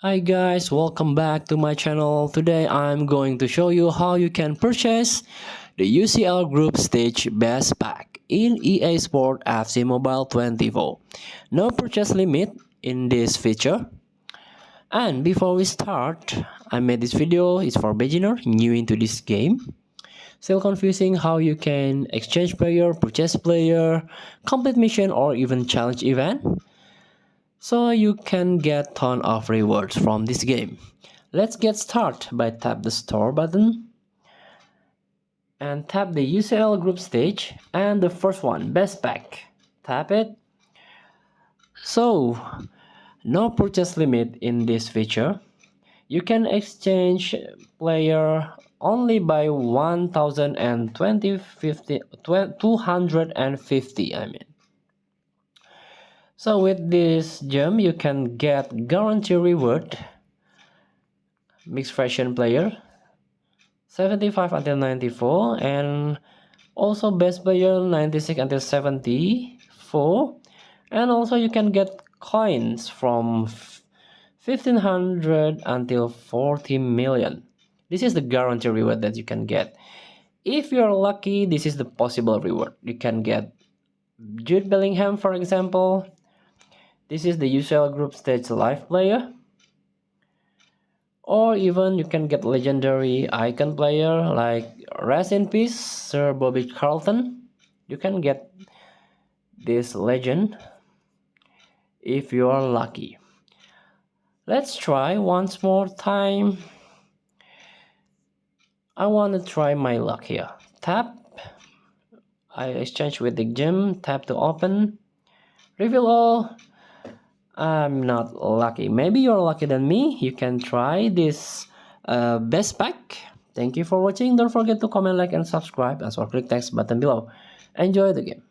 Hi guys, welcome back to my channel. Today I'm going to show you how you can purchase the UCL Group Stage Best Pack in EA Sport FC Mobile 24. No purchase limit in this feature. And before we start, I made this video. It's for beginner new into this game. Still confusing how you can exchange player, purchase player, complete mission or even challenge event. So you can get ton of rewards from this game. Let's get started by tap the store button and tap the UCL group stage and the first one, best pack. Tap it. So no purchase limit in this feature. You can exchange player only by 250. So with this gem you can get guarantee reward mixed fashion player 75 until 94 and also best player 96 until 74, and also you can get coins from 1500 until 40 million. This is the guarantee reward that you can get. If you're lucky, this is the possible reward. You can get Jude Bellingham, for example. This is the UCL group stage live player. Or even you can get legendary icon player like rest in peace Sir Bobby Charlton. You can get this legend if you are lucky. Let's try once more time. I want to try my luck here. Tap. I exchange with the gem. Tap to open. Reveal all. I'm not lucky. Maybe you're lucky than me. You can try this best pack. Thank you for watching. Don't forget to comment, like, and subscribe. And so click text button below. Enjoy the game.